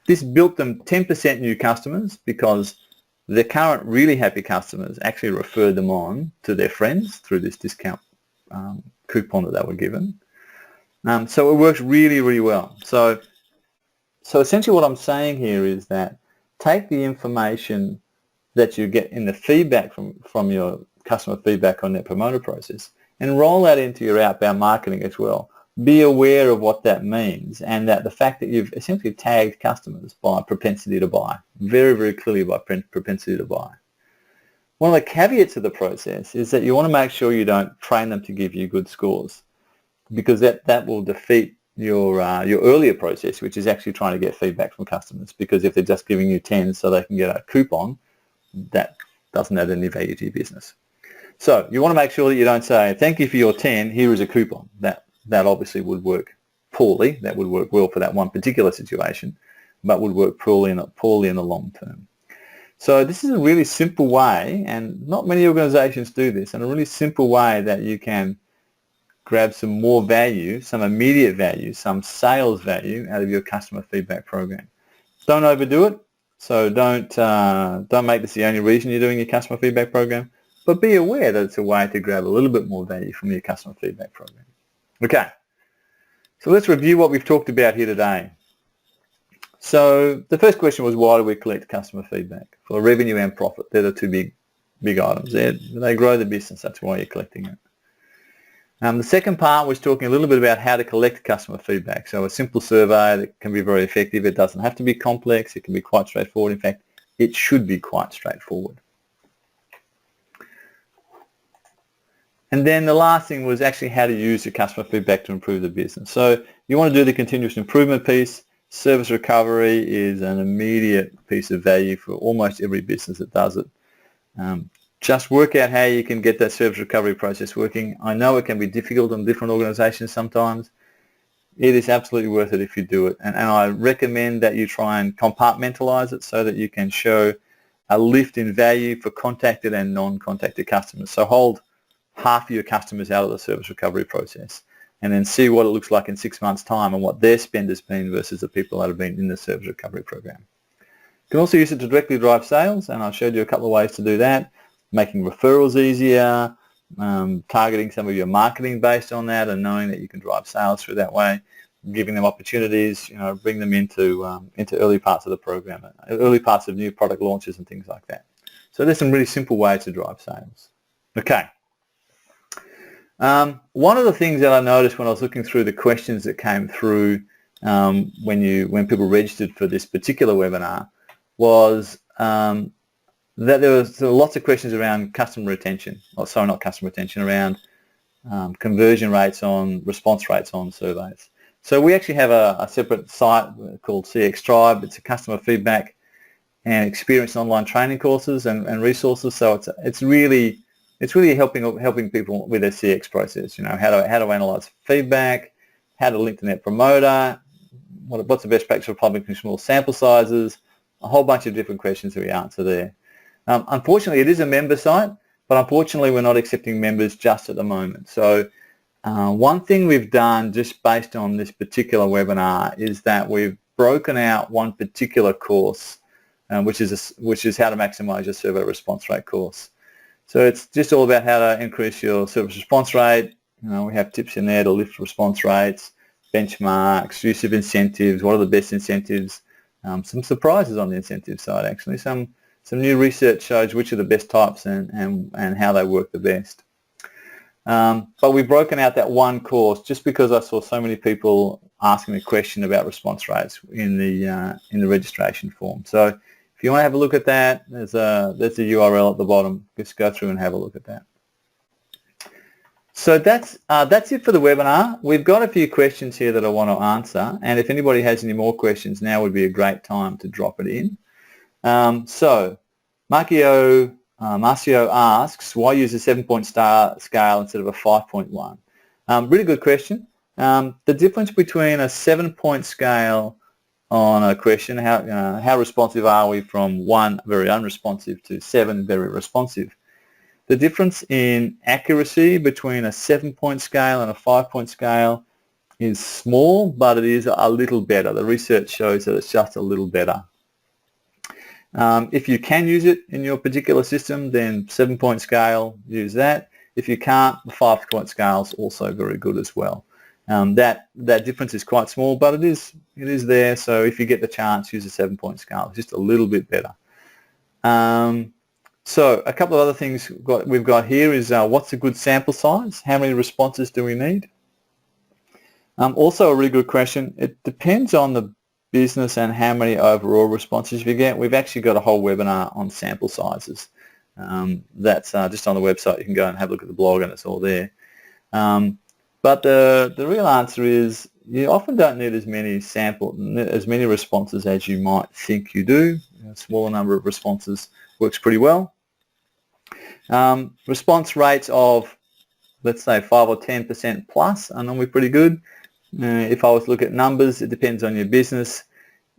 This built them 10% new customers because their current really happy customers actually referred them on to their friends through this discount coupon that they were given. So it works really, really well. So essentially what I'm saying here is that take the information that you get in the feedback from your customer feedback on Net Promoter process and roll that into your outbound marketing as well. Be aware of what that means, and that the fact that you've essentially tagged customers by propensity to buy, very, very clearly by propensity to buy. One of the caveats of the process is that you want to make sure you don't train them to give you good scores, because that will defeat your earlier process, which is actually trying to get feedback from customers. Because if they're just giving you 10 so they can get a coupon, that doesn't add any value to your business. So you want to make sure that you don't say, thank you for your 10, here is a coupon. That obviously would work poorly. That would work well for that one particular situation, but would work poorly in the long term. So this is a really simple way, and not many organizations do this, and a really simple way that you can grab some more value, some immediate value, some sales value out of your customer feedback program. Don't overdo it. So don't make this the only reason you're doing your customer feedback program, but be aware that it's a way to grab a little bit more value from your customer feedback program. Okay, so let's review what we've talked about here today. So the first question was, why do we collect customer feedback? For revenue and profit. They're the two big items. They grow the business. That's why you're collecting it. The second part was talking a little bit about how to collect customer feedback. So a simple survey that can be very effective. It doesn't have to be complex. It can be quite straightforward. In fact, it should be quite straightforward. And then the last thing was actually how to use your customer feedback to improve the business. So you want to do the continuous improvement piece. Service recovery is an immediate piece of value for almost every business that does it. Just work out how you can get that service recovery process working. I know it can be difficult in different organizations sometimes. It is absolutely worth it if you do it. And I recommend that you try and compartmentalize it so that you can show a lift in value for contacted and non-contacted customers. So hold half of your customers out of the service recovery process and then see what it looks like in 6 months' time and what their spend has been versus the people that have been in the service recovery program. You can also use it to directly drive sales, and I showed you a couple of ways to do that. Making referrals easier, targeting some of your marketing based on that and knowing that you can drive sales through that way, giving them opportunities, bring them into early parts of the program, early parts of new product launches and things like that. So there's some really simple ways to drive sales. Okay. One of the things that I noticed when I was looking through the questions that came through when people registered for this particular webinar was that there was lots of questions around customer retention, around conversion rates on response rates on surveys. So we actually have a separate site called CX Tribe. It's a customer feedback and experience online training courses and resources. So it's really helping people with their CX process. How to analyze feedback, how to link to Net Promoter, what's the best practice for publishing small sample sizes, a whole bunch of different questions that we answer there. Unfortunately, it is a member site, but unfortunately, we're not accepting members just at the moment. So one thing we've done just based on this particular webinar is that we've broken out one particular course, which is how to maximize your survey response rate course. So it's just all about how to increase your service response rate. We have tips in there to lift response rates, benchmarks, use of incentives, what are the best incentives, some surprises on the incentive side actually. Some new research shows which are the best types and how they work the best. But we've broken out that one course just because I saw so many people asking a question about response rates in the registration form. So if you want to have a look at that, there's a URL at the bottom. Just go through and have a look at that. So that's it for the webinar. We've got a few questions here that I want to answer, and if anybody has any more questions, now would be a great time to drop it in. So Marcio asks, why use a 7-point scale instead of a 5.1? Really good question. The difference between a 7-point scale on a question, how responsive are we from 1 very unresponsive to 7 very responsive. The difference in accuracy between a 7-point scale and a 5-point scale is small, but it is a little better. The research shows that it's just a little better. If you can use it in your particular system, then 7-point scale, use that. If you can't, the 5-point scale is also very good as well. That difference is quite small, but it is there. So if you get the chance, use a 7-point scale. It's just a little bit better. So a couple of other things we've got here is what's a good sample size? How many responses do we need? Also a really good question. It depends on the business and how many overall responses you get. We've actually got a whole webinar on sample sizes. That's just on the website. You can go and have a look at the blog and it's all there. But the real answer is you often don't need as many responses as you might think you do. A smaller number of responses works pretty well. Response rates of, let's say, 5 or 10% plus are normally pretty good. If I was to look at numbers, it depends on your business.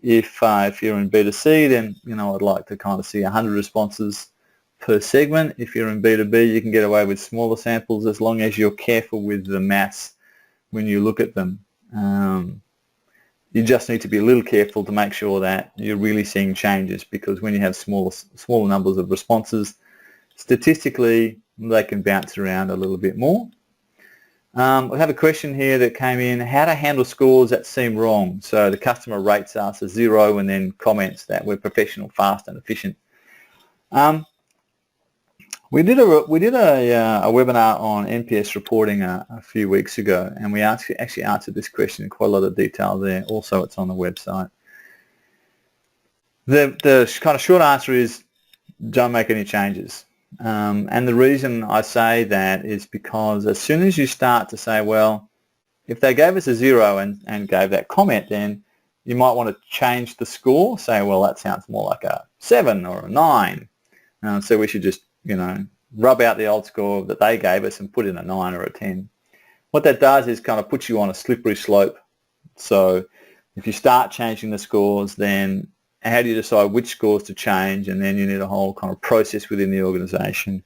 If you're in B2C, then I'd like to kind of see 100 responses per segment. If you're in B2B, you can get away with smaller samples as long as you're careful with the maths when you look at them. You just need to be a little careful to make sure that you're really seeing changes, because when you have smaller numbers of responses, statistically they can bounce around a little bit more. We have a question here that came in: how to handle scores that seem wrong. So the customer rates us a 0 and then comments that we're professional, fast and efficient. We did a webinar on NPS reporting a few weeks ago, and we actually answered this question in quite a lot of detail there. Also, it's on the website. The kind of short answer is don't make any changes. And the reason I say that is because as soon as you start to say, well, if they gave us a 0 and gave that comment, then you might want to change the score. Say, well, that sounds more like a 7 or a 9. So we should just rub out the old score that they gave us and put in a 9 or a 10. What that does is kind of puts you on a slippery slope. So if you start changing the scores, then how do you decide which scores to change? And then you need a whole kind of process within the organization.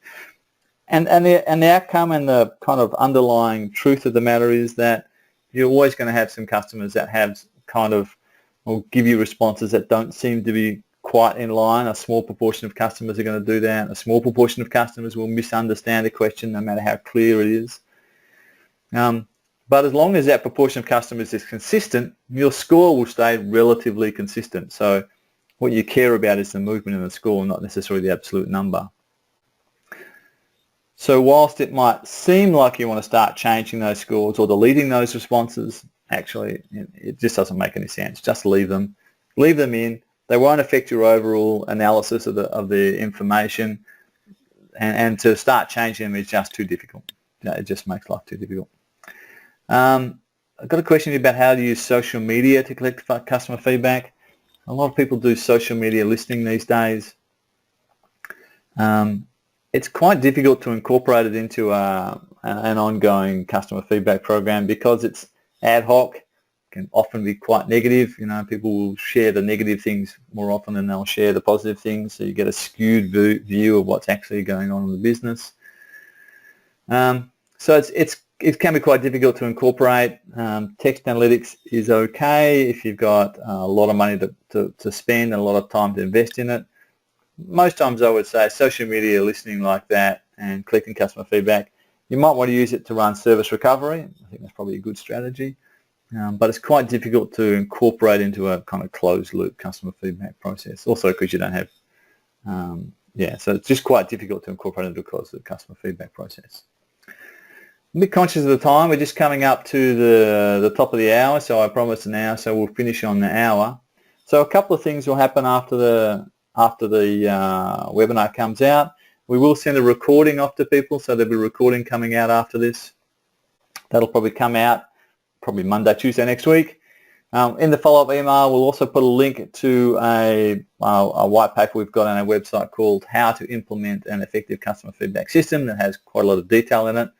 And the outcome and the kind of underlying truth of the matter is that you're always going to have some customers that have kind of, will give you responses that don't seem to be quite in line. A small proportion of customers are going to do that. A small proportion of customers will misunderstand the question no matter how clear it is. But as long as that proportion of customers is consistent, your score will stay relatively consistent. So what you care about is the movement in the score, not necessarily the absolute number. So whilst it might seem like you want to start changing those scores or deleting those responses, actually it just doesn't make any sense. Just leave them. Leave them in. They won't affect your overall analysis of the information, and to start changing them is just too difficult. It just makes life too difficult. I've got a question about how to use social media to collect customer feedback. A lot of people do social media listening these days. It's quite difficult to incorporate it into an ongoing customer feedback program because it's ad hoc. Can often be quite negative. People will share the negative things more often than they'll share the positive things, so you get a skewed view of what's actually going on in the business. So it can be quite difficult to incorporate. Text analytics is okay if you've got a lot of money to spend and a lot of time to invest in it. Most times I would say social media listening like that and collecting customer feedback, you might want to use it to run service recovery. I think that's probably a good strategy. But it's quite difficult to incorporate into a kind of closed-loop customer feedback process. Also because you don't have, so it's just quite difficult to incorporate into a closed-loop customer feedback process. I'm a bit conscious of the time. We're just coming up to the top of the hour, so I promised an hour, so we'll finish on the hour. So a couple of things will happen after the webinar comes out. We will send a recording off to people, so there'll be a recording coming out after this. That'll probably come out probably Monday, Tuesday next week. In the follow-up email, we'll also put a link to a white paper we've got on our website called How to Implement an Effective Customer Feedback System that has quite a lot of detail in it.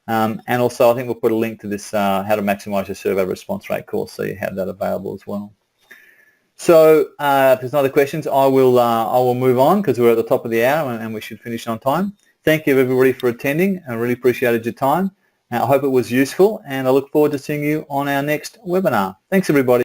And also I think we'll put a link to this How to Maximize Your Survey Response Rate course, so you have that available as well. So if there's no other questions, I will move on because we're at the top of the hour and we should finish on time. Thank you everybody for attending. I really appreciated your time. I hope it was useful, and I look forward to seeing you on our next webinar. Thanks everybody.